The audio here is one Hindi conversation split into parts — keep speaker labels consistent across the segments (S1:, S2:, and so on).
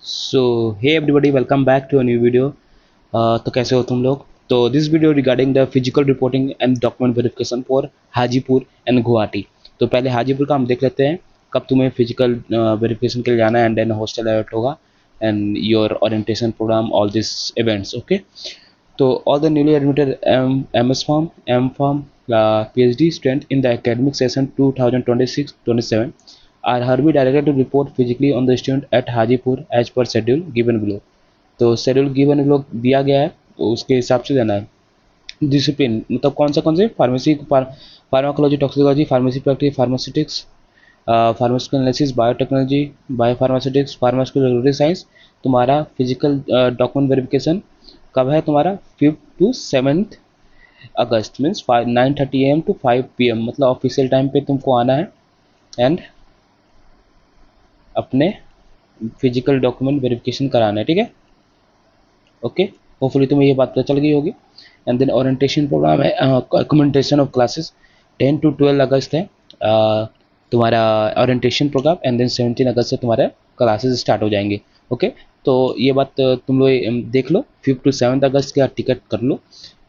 S1: So hey everybody, welcome back to a new video. तो कैसे हो तुम लोग? तो this video regarding the physical reporting and document verification for Hajipur and Guwahati. तो पहले हाजीपुर का हम देख लेते हैं, कब तुम्हें फिजिकल वेरिफिकेशन के लिए जाना है, एंड देन हॉस्टल अलर्ट होगा and your orientation program, all this events. Okay, तो all the newly admitted MS Farm, M Farm, PhD student in the academic session 2026-27 are hereby directed to report physically on the student at Hajipur as per schedule given below। तो शेड्यूल गिवन लोग दिया गया है, तो उसके हिसाब से देना है। डिसिप्लिन मतलब कौन से pharmacy, pharmacology, toxicology, pharmacy practice, pharmaceutics, pharmaceutical analysis, biotechnology, biopharmaceutics, pharmaceutical science. तुम्हारा फिजिकल डॉक्यूमेंट वेरिफिकेशन कब है? तुम्हारा 5 to 7 August means 9:30 AM to 5 PM, मतलब ऑफिशियल टाइम पे तुमको आना है एंड अपने फिजिकल डॉक्यूमेंट वेरिफिकेशन कराना है। ठीक है, ओके। होपफुली तुम्हें ये बात पता चल गई होगी। एंड देन ओरिएंटेशन प्रोग्राम है, कमेंटेशन ऑफ क्लासेस 10 to 12 अगस्त है तुम्हारा ओरिएंटेशन प्रोग्राम, एंड देन 17 अगस्त से तुम्हारे क्लासेस स्टार्ट हो जाएंगे। ओके, तो ये बात तुम लोग देख लो, 5 to 7 अगस्त का टिकट कर लो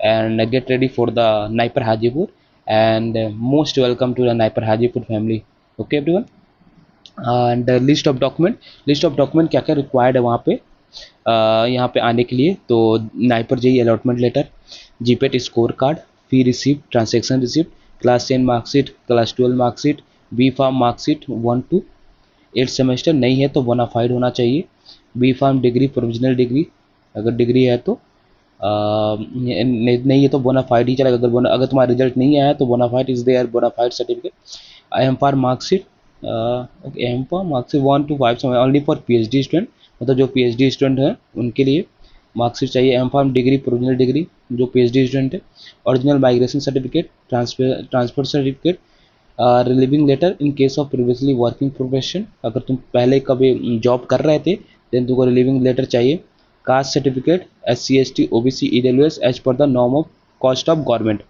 S1: and get ready for the NIPER Hajipur and most welcome to the NIPER Hajipur family. Okay everyone, and list of document क्या क्या रिक्वायर्ड है वहाँ पे यहाँ पे आने के लिए। तो NIPER JEE allotment letter, GPAT score card, fee receipt, transaction receipt, class 10 marksheet, class 12 marksheet, B pharm marksheet 1 to 8 semester, नहीं है तो बोनाफाइड होना चाहिए। B pharm degree, provisional degree, अगर डिग्री है तो नहीं है तो बोनाफाइड ही चलेगा। अगर तुम्हारा रिजल्ट नहीं आया तो bonafide is there, bonafide certificate. M for marksheet, M for marksheet 1 to 5 only for PhD student, मतलब जो PhD स्टूडेंट हैं उनके लिए मार्कशीट चाहिए। M pharm degree, provisional degree जो PhD स्टूडेंट है, original migration certificate, transfer certificate, relieving letter in case of previously working profession, अगर तुम पहले कभी जॉब कर रहे थे देन तुमको रिलीविंग लेटर चाहिए। Caste certificate, SC ST OBC EWS as per the norm of cost of government,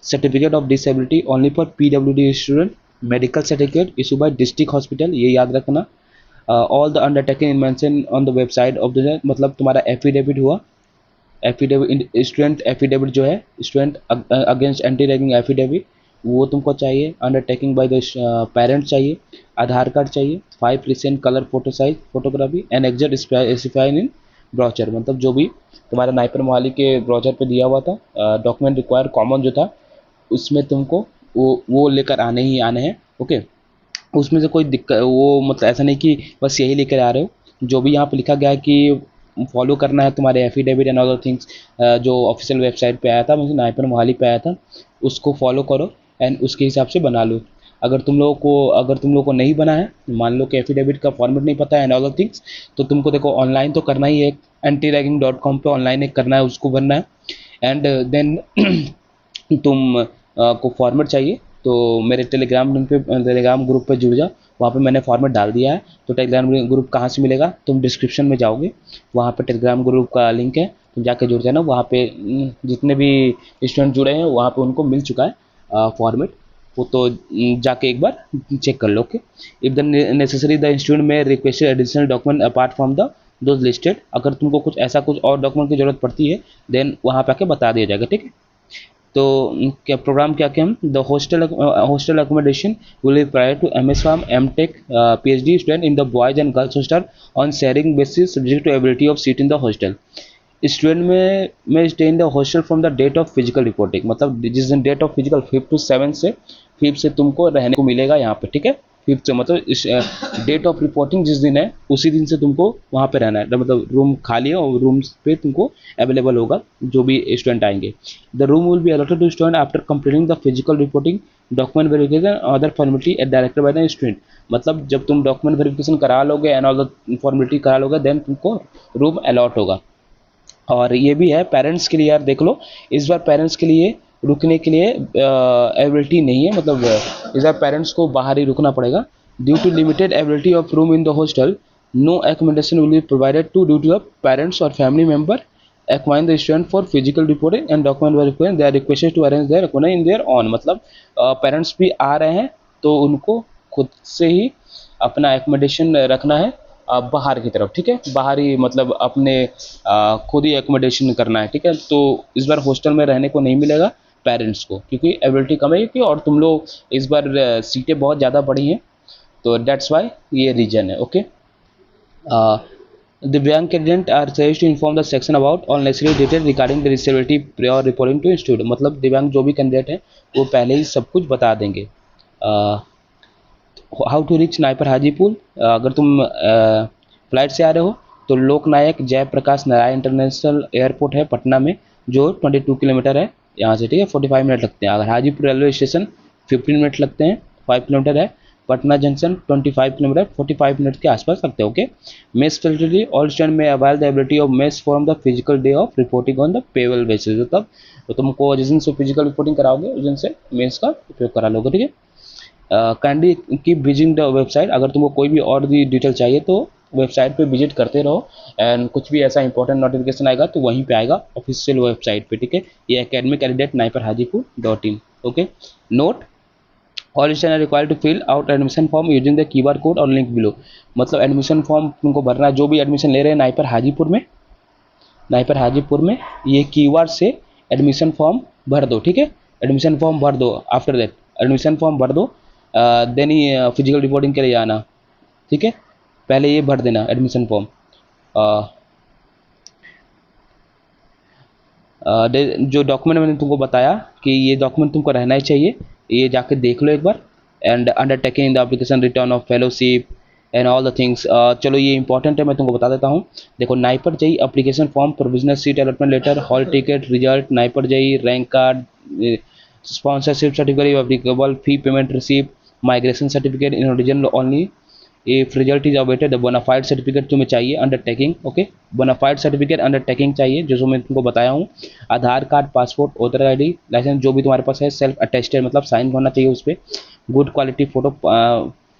S1: certificate of disability only for PWD student, medical certificate issue by district hospital, ये याद रखना। All the undertaking mention on the website of the, मतलब तुम्हारा एफिडेविट हुआ, एफिडेविट स्टूडेंट एफिडेविट जो है student against anti ragging affidavit, वो तुमको चाहिए। अंडरटेकिंग बाय द पेरेंट्स चाहिए, आधार कार्ड चाहिए, 5 recent colour photo size photography and exact specified in brochure, मतलब जो भी तुम्हारा नाइपर मोहाली के ब्रोचर पे दिया हुआ था डॉक्यूमेंट रिक्वायर कॉमन जो था उसमें तुमको वो लेकर आने ही आने हैं। ओके, उसमें से कोई दिक्कत वो मतलब ऐसा नहीं कि बस यही लेकर आ रहे हो, जो भी यहाँ पे लिखा गया है कि फॉलो करना है तुम्हारे एफिडेविट एंड अदर थिंग्स, जो ऑफिशियल वेबसाइट पे आया था, मुझे नाइपर मोहाली पे आया था, उसको फॉलो करो एंड उसके हिसाब से बना लो। अगर तुम लोगों को नहीं बना है, मान लो कि एफिडेविट का फॉर्मेट नहीं पता है एंड अदर थिंग्स, तो तुमको देखो ऑनलाइन तो करना ही है, antiraging.com पे ऑनलाइन एक करना है, उसको भरना है एंड देन तुम को फॉर्मेट चाहिए तो मेरे टेलीग्राम ग्रुप पे जुड़ जाओ, वहाँ पे मैंने फॉर्मेट डाल दिया है। तो टेलीग्राम ग्रुप कहाँ से मिलेगा? तुम डिस्क्रिप्शन में जाओगे, वहाँ पे टेलीग्राम ग्रुप का लिंक है, तुम जाके जुड़ जाना। वहाँ पे जितने भी स्टूडेंट जुड़े हैं वहाँ पे उनको मिल चुका है फॉर्मेट, वो तो जाके एक बार चेक कर लो। Okay, if the necessary the student may request additional document apart from the those listed, अगर तुमको कुछ और डॉक्यूमेंट की जरूरत पड़ती है देन वहाँ पे आके बता दिया जाएगा। ठीक है, तो क्या प्रोग्राम क्या क्या हम the hostel accommodation will be prior to MS pharm MTech PhD student in the boys and girls hostel on sharing basis subject to ability of seat in the hostel. Student may stay in the hostel from the date of physical reporting, मतलब जिस दिन डेट ऑफ फिजिकल 5 to 7 से 5 से तुमको रहने को मिलेगा यहाँ पे। ठीक है, 5 से मतलब इस डेट ऑफ रिपोर्टिंग जिस दिन है उसी दिन से तुमको वहाँ पे रहना है, मतलब रूम खाली है और रूम्स पे तुमको अवेलेबल होगा जो भी स्टूडेंट आएंगे। The room will be allotted to student after completing the physical reporting, document verification other formality directed by the student, मतलब जब तुम डॉक्यूमेंट वेरिफिकेशन करा लोगे एंड ऑल द फॉर्मेलिटी करा लोगे देन तुमको रूम अलॉट होगा। और ये भी है पेरेंट्स के लिए, यार देख लो इस बार पेरेंट्स के लिए रुकने के लिए एबिलिटी नहीं है, मतलब इस बार पेरेंट्स को बाहर ही रुकना पड़ेगा। Due to limited ability of room in the hostel, no accommodation will be provided to due to the parents और फैमिली मेंबर एक्वाइन the student for physical reporting and document verification, they are requested to arrange their accommodation in their own, मतलब पेरेंट्स भी आ रहे हैं तो उनको खुद से ही अपना एकोमोडेशन रखना है बाहर की तरफ, ठीक है, बाहरी मतलब अपने खुद ही एकोमोडेशन करना है, ठीक है। तो इस बार हॉस्टल में रहने को नहीं मिलेगा पेरेंट्स को, क्योंकि एबिलिटी कम है, क्योंकि और तुम लोग इस बार सीटें बहुत ज़्यादा बढ़ी हैं, तो डेट्स वाई ये रीजन है। ओके, दिव्यांग candidate are suggest to inform the section about all necessary detail regarding the disability prior reporting to institute. मतलब दिव्यांग जो भी कैंडिडेट हैं वो पहले ही सब कुछ बता देंगे। How to reach NIPER Hajipur, अगर तुम फ्लाइट से आ रहे हो तो लोकनायक जयप्रकाश नारायण इंटरनेशनल एयरपोर्ट है पटना में, जो 22 किलोमीटर है यहाँ से, ठीक है। 45 मिनट लगते हैं। अगर हाजीपुर रेलवे स्टेशन 15 मिनट लगते हैं, 5 किलोमीटर है। पटना जंक्शन 25 किलोमीटर, 45 मिनट के आसपास लगते हैं। Okay, mess facility, all student may avail the ability of mess from the physical day of reporting on the payable basis. मतलब तो तुमको जिस दिन से फिजिकल रिपोर्टिंग कराओगे उस दिन से मेस का उपयोग करा लोगे, ठीक है। Kindly keep visiting the website, अगर तुमको कोई भी और भी डिटेल चाहिए तो वेबसाइट पे विजिट करते रहो, एंड कुछ भी ऐसा इंपॉर्टेंट नोटिफिकेशन आएगा तो वहीं पे आएगा ऑफिशियल वेबसाइट पे, ठीक है। ये एकेडमिक कैंडिडेट नाइपर हाजीपुर.in। Okay, note, all student are required to fill out admission form using the keyword code और लिंक बिलो। मतलब एडमिशन फॉर्म तुमको भरना है, जो भी एडमिशन ले रहे हैं नाइपर हाजीपुर में ये कीवर्ड से एडमिशन फॉर्म भर दो, ठीक है। एडमिशन फॉर्म भर दो, आफ्टर दैट एडमिशन फॉर्म भर दो, देन ही फिजिकल रिपोर्टिंग के लिए आना, ठीक है। पहले ये भर देना एडमिशन फॉर्म। जो डॉक्यूमेंट मैंने तुमको बताया कि ये डॉक्यूमेंट तुमको रहना ही चाहिए, ये जाके देख लो एक बार। And undertaking the application return of fellowship and all the things. चलो ये इंपॉर्टेंट है, मैं तुमको बता देता हूँ। देखो, NIPER JE application form, provisional seat allotment letter, hall ticket, result, NIPER JE rank card, sponsorship certificate applicable, fee payment receipt, migration certificate in original only if result is awaited, the bonafide certificate तुम्हें चाहिए, undertaking. Okay, bonafide certificate undertaking चाहिए, जो मैंने तुमको बताया हूँ। Aadhaar card, passport, voter ID, license जो भी तुम्हारे पास है, सेल्फ अटेस्टेड मतलब साइन होना चाहिए उस पर, good quality photo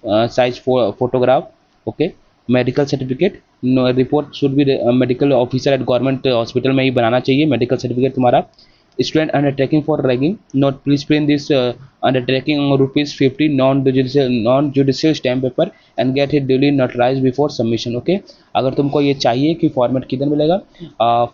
S1: size photograph. Okay, medical certificate, report should be medical officer at government hospital में ही बनाना चाहिए मेडिकल सर्टिफिकेट तुम्हारा। Student undertaking for ragging, not please print this undertaking ₹50 non judicial stamp paper and get it duly notarize before submission. Okay, अगर तुमको ये चाहिए कि फॉर्मेट किधर मिलेगा,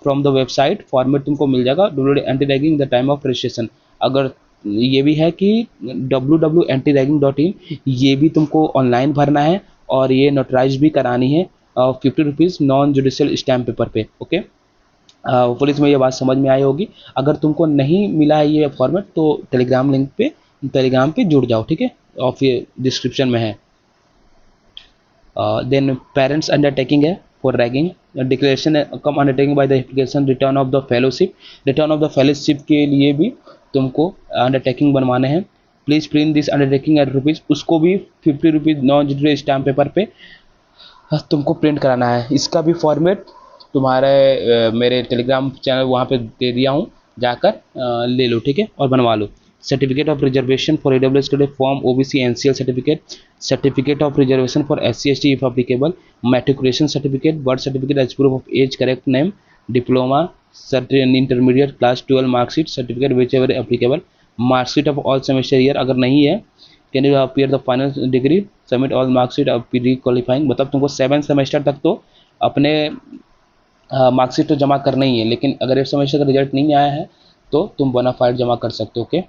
S1: फ्रॉम द वेबसाइट फॉर्मेट तुमको मिल जाएगा anti ragging the time of registration. अगर ये भी है कि www.antiragging.in, ये भी तुमको ऑनलाइन भरना है और ये नोटराइज भी करानी है ₹50 नॉन जुडिशियल स्टैम्प पेपर पे। ओके, पुलिस में ये बात समझ में आई होगी। अगर तुमको नहीं मिला है ये फॉर्मेट तो टेलीग्राम पे जुड़ जाओ, ठीक है, और फिर डिस्क्रिप्शन में है। देन पेरेंट्स अंडरटेकिंग है for ragging, declaration cum undertaking by the application, return of the fellowship के लिए भी तुमको अंडरटेकिंग बनवाने हैं। Please print this undertaking at ₹, उसको भी ₹50 नॉन जुडिशियल स्टैम्प पेपर पे तुमको प्रिंट कराना है। इसका भी फॉर्मेट तुम्हारे मेरे टेलीग्राम चैनल वहाँ पे दे दिया हूँ, जाकर ले लो, ठीक है, और बनवा लो। Certificate of reservation for AWS candidate form, OBC NCL certificate, certificate of reservation for SC ST if applicable, matriculation certificate, birth certificate age proof of age, correct name, diploma, intermediate class 12 marksheet certificate whichever applicable, marksheet of all semester year, अगर नहीं है can you appear the final degree, submit all marksheet of pre qualifying. मतलब तुमको 7 सेमेस्टर तक तो अपने मार्कशीट तो जमा करना ही है, लेकिन अगर 8 सेमेस्टर का रिजल्ट नहीं आया है तो तुम बोनाफाइड जमा कर सकते हो। Okay,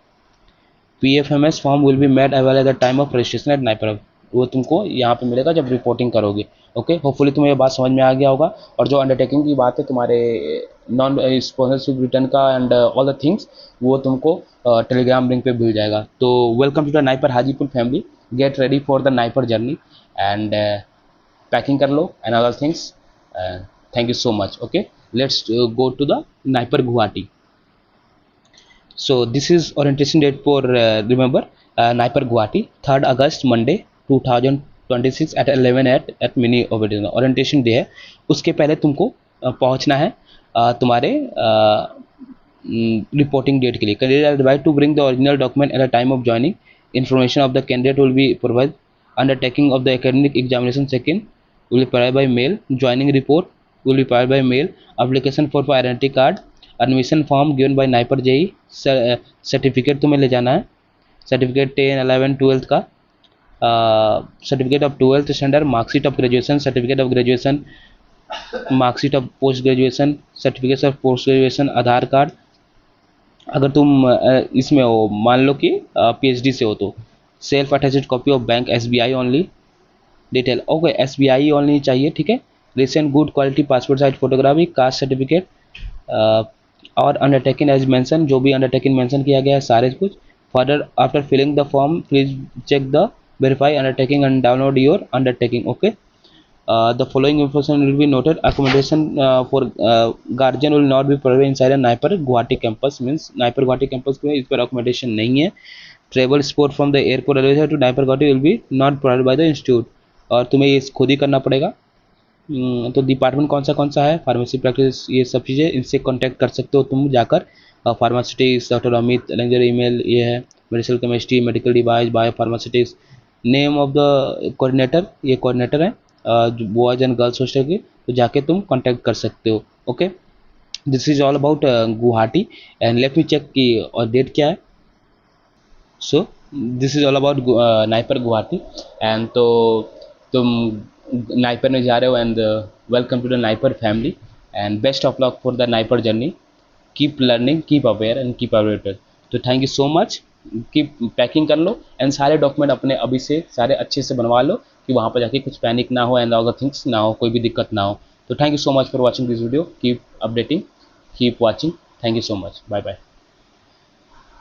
S1: PFMS form will be made available at the time of registration at NIPER, वो तुमको यहाँ पे मिलेगा जब रिपोर्टिंग करोगे। ओके, होपफुली तुम्हें ये बात समझ में आ गया होगा। और जो अंडरटेकिंग की बात है तुम्हारे नॉन स्पॉन्सरशिप रिटर्न का एंड ऑल द थिंग्स, वो तुमको टेलीग्राम लिंक पे मिल जाएगा। तो welcome to the NIPER Hajipur family, get ready for the NIPER journey and packing कर लो and other things. Thank you so much. Okay, let's go to the Naipur Guwahati. So this is orientation date for remember Naipur Guwahati 3rd August Monday 2026 at 11 at mini orientation day है। उसके पहले तुमको पहुंचना है तुम्हारे रिपोर्टिंग डेट के लिए। Candidate are advised to bring the original document at the time of joining. Information of the candidate will be provided. Undertaking of the academic examination second will be provided by mail. Joining report will be provided by mail. Application for identity card, admission form given by NIPER JEE, certificate तुम्हें ले जाना है, सर्टिफिकेट 10, 11, 12 का, certificate of 12th standard, marksheet of graduation, certificate of graduation, marksheet of post graduation, certificate of post graduation, Aadhaar card, अगर तुम इसमें हो, मान लो कि पीएचडी से हो तो self attached copy of bank SBI only detail, okay SBI only चाहिए, ठीक है। Recent good quality passport size photography, caste certificate और अंडरटेकिंग एज मेंशन, जो भी अंडरटेकिंग मेंशन किया गया है सारे कुछ। Further after filling the form please check the verify undertaking and download your undertaking, okay. The following information will be noted. Accommodation for guardian will not be provided inside a Naipur Guwahati campus, means Naipur Guwahati campus में इस पर accommodation नहीं है। Travel sport from the airport railway to Naipur Guwahati will be not provided by the institute, और तुम्हें ये खुद ही करना पड़ेगा। तो डिपार्टमेंट कौन सा है, फार्मेसी प्रैक्टिस, ये सब चीज़ें इनसे कांटेक्ट कर सकते हो तुम जाकर। फार्मास्यूटिक्स डॉक्टर अमित लेंजर, ईमेल ये है। Medical chemistry, medical device, bio pharmaceutics. Name of the coordinator, ये कोऑर्डिनेटर है जो बॉयज़ एंड गर्ल्स हॉस्टल के, तो जाके तुम कांटेक्ट कर सकते हो, okay. This is all about Guwahati and let me check कि और डेट क्या है। So this is all about NIPER Guwahati and तो तुम नाइपर में जा रहे हो and welcome to the NIPER family and best of luck for the NIPER journey. Keep learning, keep aware and keep aware. तो thank you so much. Keep packing कर लो एंड सारे डॉक्यूमेंट अपने अभी से सारे अच्छे से बनवा लो कि वहाँ पर जाके कुछ पैनिक ना हो एंड अदर थिंग्स ना हो, कोई भी दिक्कत ना हो। तो thank you so much for watching this video. Keep updating, keep watching. Thank you so much. Bye bye.